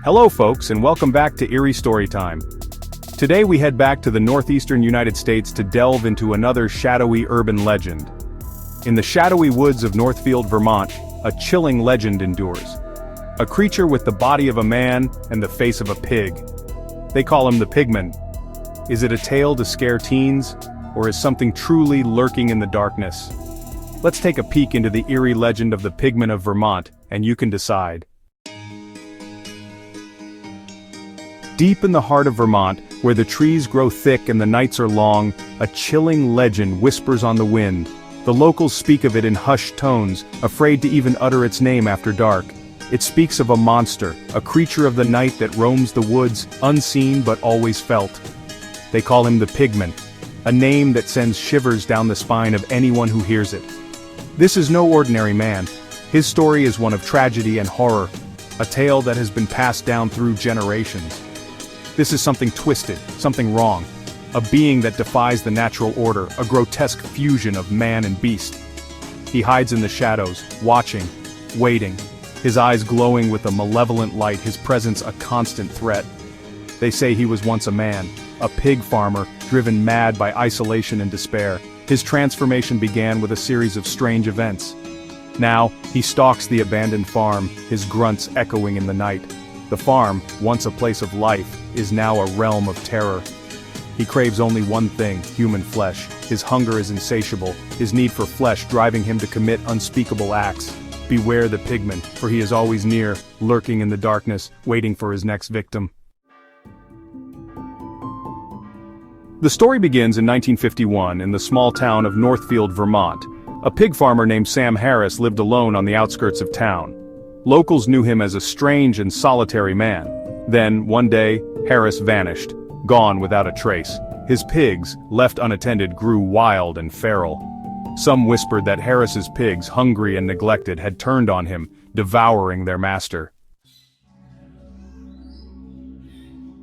Hello folks, and welcome back to Eerie Storytime. Today we head back to the northeastern United States to delve into another shadowy urban legend. In the shadowy woods of Northfield, Vermont, a chilling legend endures. A creature with the body of a man and the face of a pig. They call him the Pigman. Is it a tale to scare teens, or is something truly lurking in the darkness? Let's take a peek into the eerie legend of the Pigman of Vermont, and you can decide. Deep in the heart of Vermont, where the trees grow thick and the nights are long, a chilling legend whispers on the wind. The locals speak of it in hushed tones, afraid to even utter its name after dark. It speaks of a monster, a creature of the night that roams the woods, unseen but always felt. They call him the Pigman, a name that sends shivers down the spine of anyone who hears it. This is no ordinary man. His story is one of tragedy and horror, a tale that has been passed down through generations. This is something twisted, something wrong. A being that defies the natural order, a grotesque fusion of man and beast. He hides in the shadows, watching, waiting, his eyes glowing with a malevolent light, his presence a constant threat. They say he was once a man, a pig farmer, driven mad by isolation and despair. His transformation began with a series of strange events. Now, he stalks the abandoned farm, his grunts echoing in the night. The farm, once a place of life, is now a realm of terror. He craves only one thing, human flesh. His hunger is insatiable, his need for flesh driving him to commit unspeakable acts. Beware the Pigman, for he is always near, lurking in the darkness, waiting for his next victim. The story begins in 1951 in the small town of Northfield, Vermont. A pig farmer named Sam Harris lived alone on the outskirts of town. Locals knew him as a strange and solitary man. Then, one day, Harris vanished, gone without a trace. His pigs, left unattended, grew wild and feral. Some whispered that Harris's pigs, hungry and neglected, had turned on him, devouring their master.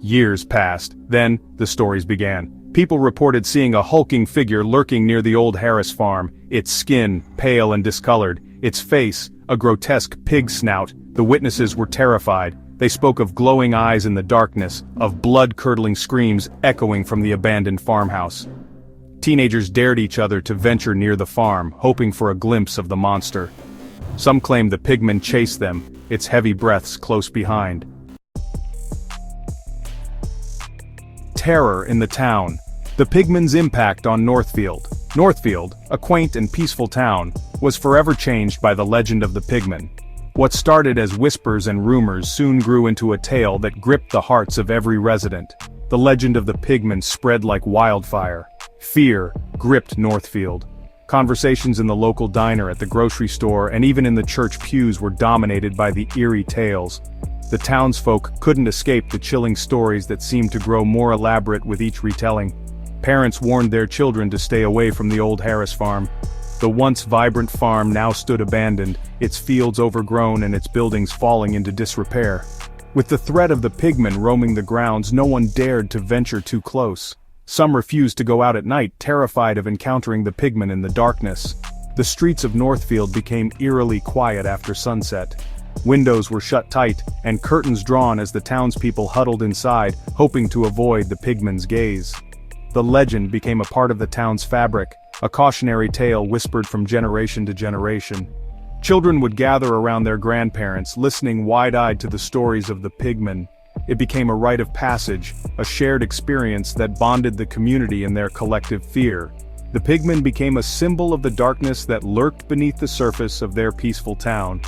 Years passed. Then, the stories began. People reported seeing a hulking figure lurking near the old Harris farm, its skin pale and discolored, its face a grotesque pig snout. The witnesses were terrified. They spoke of glowing eyes in the darkness, of blood-curdling screams echoing from the abandoned farmhouse. Teenagers dared each other to venture near the farm, hoping for a glimpse of the monster. Some claimed the Pigman chased them, its heavy breaths close behind. Terror in the town. The Pigman's impact on Northfield. Northfield, a quaint and peaceful town, was forever changed by the legend of the Pigman. What started as whispers and rumors soon grew into a tale that gripped the hearts of every resident. The legend of the Pigman spread like wildfire. Fear gripped Northfield. Conversations in the local diner, at the grocery store, and even in the church pews were dominated by the eerie tales. The townsfolk couldn't escape the chilling stories that seemed to grow more elaborate with each retelling. Parents warned their children to stay away from the old Harris farm. The once vibrant farm now stood abandoned, its fields overgrown and its buildings falling into disrepair. With the threat of the Pigman roaming the grounds, no one dared to venture too close. Some refused to go out at night, terrified of encountering the Pigman in the darkness. The streets of Northfield became eerily quiet after sunset. Windows were shut tight, and curtains drawn as the townspeople huddled inside, hoping to avoid the Pigman's gaze. The legend became a part of the town's fabric, a cautionary tale whispered from generation to generation. Children would gather around their grandparents, listening wide-eyed to the stories of the Pigman. It became a rite of passage, a shared experience that bonded the community in their collective fear. The Pigman became a symbol of the darkness that lurked beneath the surface of their peaceful town.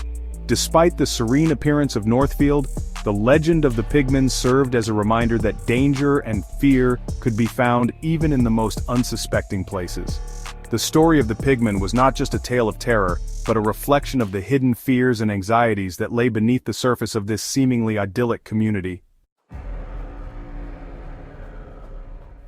Despite the serene appearance of Northfield, the legend of the Pigman served as a reminder that danger and fear could be found even in the most unsuspecting places. The story of the Pigman was not just a tale of terror, but a reflection of the hidden fears and anxieties that lay beneath the surface of this seemingly idyllic community.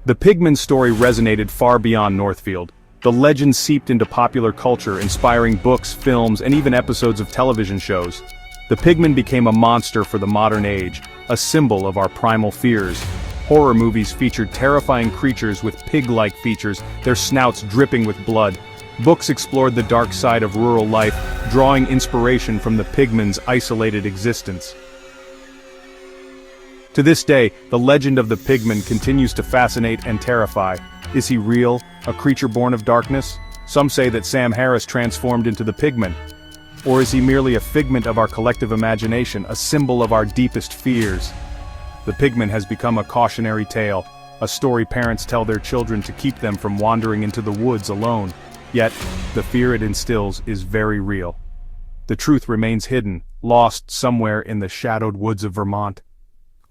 The Pigman story resonated far beyond Northfield. The legend seeped into popular culture, inspiring books, films, and even episodes of television shows. The Pigman became a monster for the modern age, a symbol of our primal fears. Horror movies featured terrifying creatures with pig-like features, their snouts dripping with blood. Books explored the dark side of rural life, drawing inspiration from the Pigman's isolated existence. To this day, the legend of the Pigman continues to fascinate and terrify. Is he real, a creature born of darkness? Some say that Sam Harris transformed into the Pigman. Or is he merely a figment of our collective imagination, a symbol of our deepest fears? The Pigman has become a cautionary tale, a story parents tell their children to keep them from wandering into the woods alone. Yet, the fear it instills is very real. The truth remains hidden, lost somewhere in the shadowed woods of Vermont.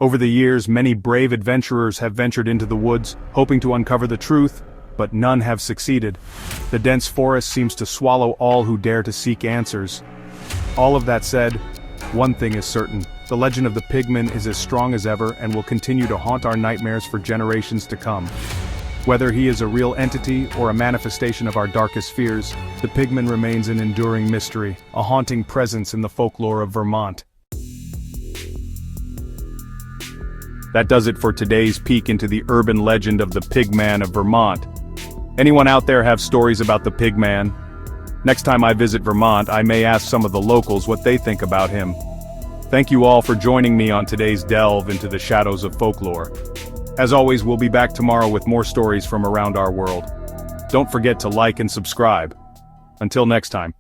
Over the years, many brave adventurers have ventured into the woods, hoping to uncover the truth, but none have succeeded. The dense forest seems to swallow all who dare to seek answers. All of that said, one thing is certain: the legend of the Pigman is as strong as ever and will continue to haunt our nightmares for generations to come. Whether he is a real entity or a manifestation of our darkest fears, the Pigman remains an enduring mystery, a haunting presence in the folklore of Vermont. That does it for today's peek into the urban legend of the Pigman of Vermont. Anyone out there have stories about the Pigman? Next time I visit Vermont, I may ask some of the locals what they think about him. Thank you all for joining me on today's delve into the shadows of folklore. As always, we'll be back tomorrow with more stories from around our world. Don't forget to like and subscribe. Until next time.